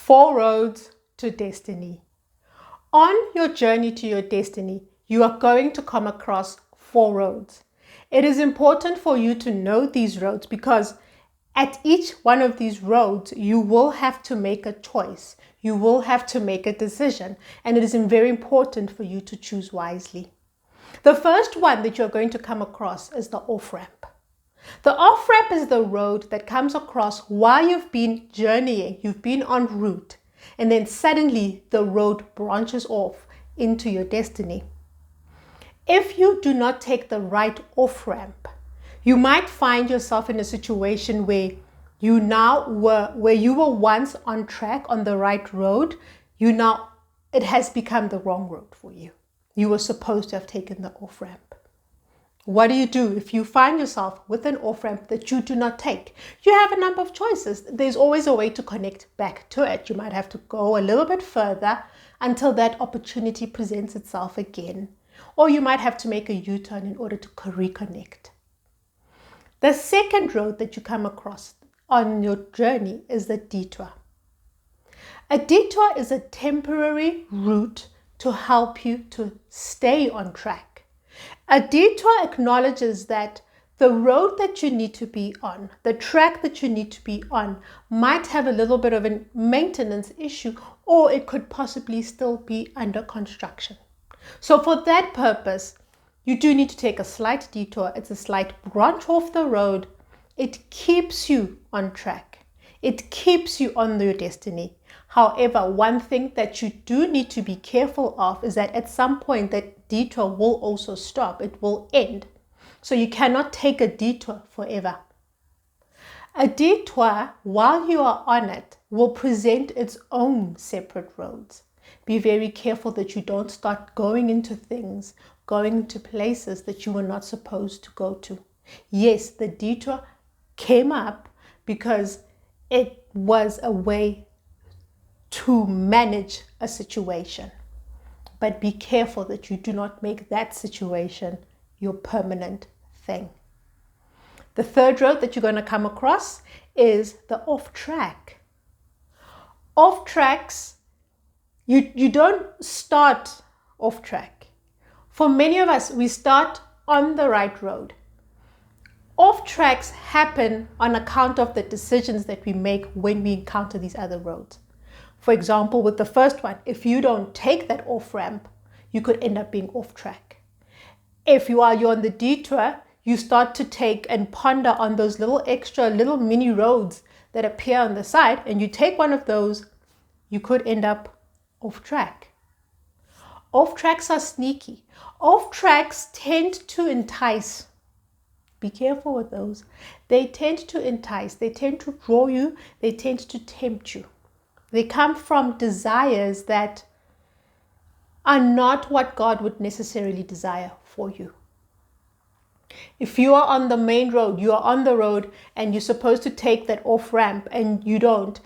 Four roads to destiny. On your journey to your destiny, you are going to come across four roads. It is important for you to know these roads because at each one of these roads, you will have to make a choice. You will have to make a decision, and it is very important for you to choose wisely. The first one that you're going to come across is the off-ramp. The off-ramp is the road that comes across while you've been journeying, you've been en route, and then suddenly the road branches off into your destiny. If you do not take the right off-ramp, you might find yourself in a situation where you were once on track on the right road, it has become the wrong road for you. You were supposed to have taken the off-ramp. What do you do if you find yourself with an off-ramp that you do not take? You have a number of choices. There's always a way to connect back to it. You might have to go a little bit further until that opportunity presents itself again. Or you might have to make a U-turn in order to reconnect. The second road that you come across on your journey is the detour. A detour is a temporary route to help you to stay on track. A detour acknowledges that the road that you need to be on, the track that you need to be on, might have a little bit of a maintenance issue, or it could possibly still be under construction. So for that purpose, you do need to take a slight detour. It's a slight branch off the road. It keeps you on track. It keeps you on your destiny. However, one thing that you do need to be careful of is that at some point that detour will also stop. It will end. So you cannot take a detour forever. A detour, while you are on it, will present its own separate roads. Be very careful that you don't start going into things, going into places that you were not supposed to go to. Yes, the detour came up because it was a way to manage a situation. But be careful that you do not make that situation your permanent thing. The third road that you're going to come across is the off track. Off tracks, you don't start off track. For many of us, we start on the right road. Off tracks happen on account of the decisions that we make when we encounter these other roads. For example, with the first one, if you don't take that off ramp, you could end up being off track. If you're on the detour, you start to take and ponder on those little mini roads that appear on the side, and you take one of those, you could end up off track. Off tracks are sneaky. Off tracks tend to entice. Be careful with those. They tend to entice. They tend to draw you. They tend to tempt you. They come from desires that are not what God would necessarily desire for you. If you are on the main road, you are on the road and you're supposed to take that off ramp and you don't.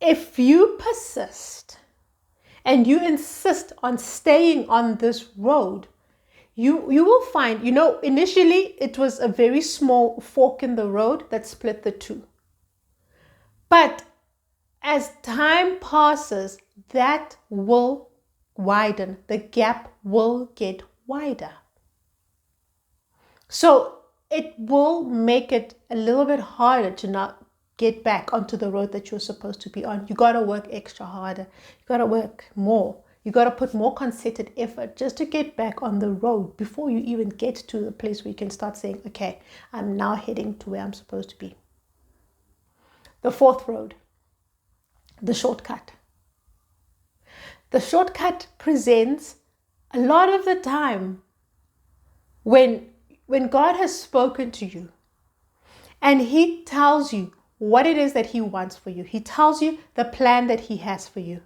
If you persist and you insist on staying on this road, you will find, initially it was a very small fork in the road that split the two. But as time passes, that will widen. The gap will get wider. So it will make it a little bit harder to not get back onto the road that you're supposed to be on. You got to work extra harder. You got to work more. You got to put more concerted effort just to get back on the road before you even get to the place where you can start saying, okay, I'm now heading to where I'm supposed to be. The fourth road, the shortcut. The shortcut presents a lot of the time when God has spoken to you and He tells you what it is that He wants for you. He tells you the plan that He has for you.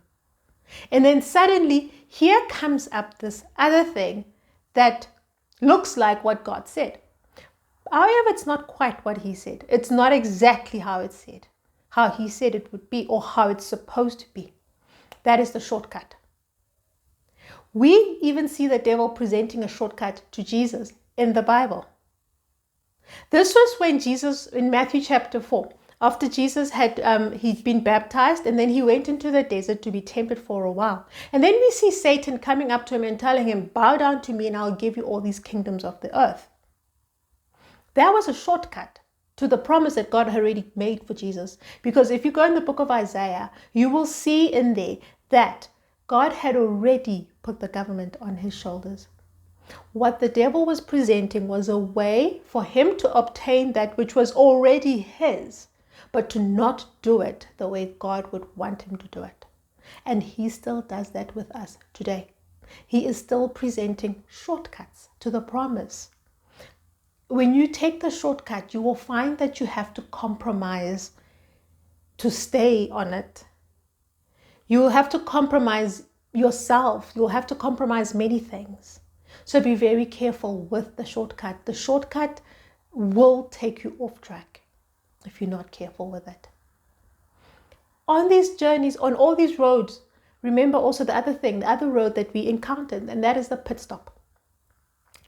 And then suddenly here comes up this other thing that looks like what God said. However, it's not quite what He said. It's not exactly how it said, how He said it would be or how it's supposed to be. That is the shortcut. We even see the devil presenting a shortcut to Jesus in the Bible. This was when Jesus, in Matthew chapter 4, After Jesus had he'd been baptized, and then he went into the desert to be tempted for a while. And then we see Satan coming up to him and telling him, bow down to me and I'll give you all these kingdoms of the earth. That was a shortcut to the promise that God had already made for Jesus. Because if you go in the book of Isaiah, you will see in there that God had already put the government on his shoulders. What the devil was presenting was a way for him to obtain that which was already his, but to not do it the way God would want him to do it. And he still does that with us today. He is still presenting shortcuts to the promise. When you take the shortcut, you will find that you have to compromise to stay on it. You will have to compromise yourself. You'll have to compromise many things. So be very careful with the shortcut. The shortcut will take you off track if you're not careful with it. On these journeys, on all these roads, remember also the other road that we encountered, and that is the pit stop.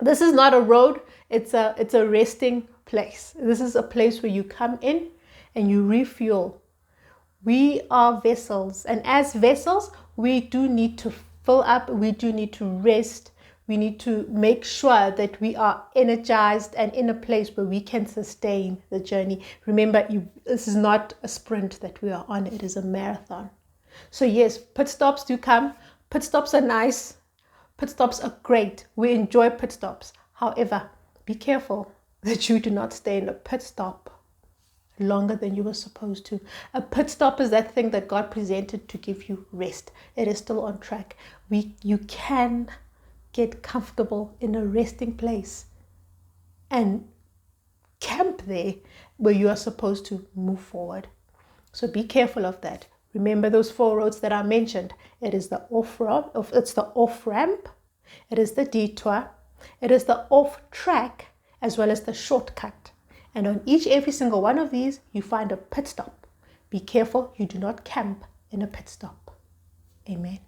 This is not a road, it's a resting place. This is a place where you come in and you refuel. We are vessels, and as vessels, we do need to fill up, we do need to rest. We need to make sure that we are energized and in a place where we can sustain the journey. Remember, this is not a sprint that we are on, it is a marathon. So yes, pit stops do come. Pit stops are nice. Pit stops are great. We enjoy pit stops. However, be careful that you do not stay in a pit stop longer than you were supposed to. A pit stop is that thing that God presented to give you rest. It is still on track. You can get comfortable in a resting place and camp there where you are supposed to move forward. So be careful of that. Remember those 4 roads that I mentioned. It is the off-ramp, it is the detour, it is the off-track, as well as the shortcut. And on every single one of these, you find a pit stop. Be careful you do not camp in a pit stop. Amen.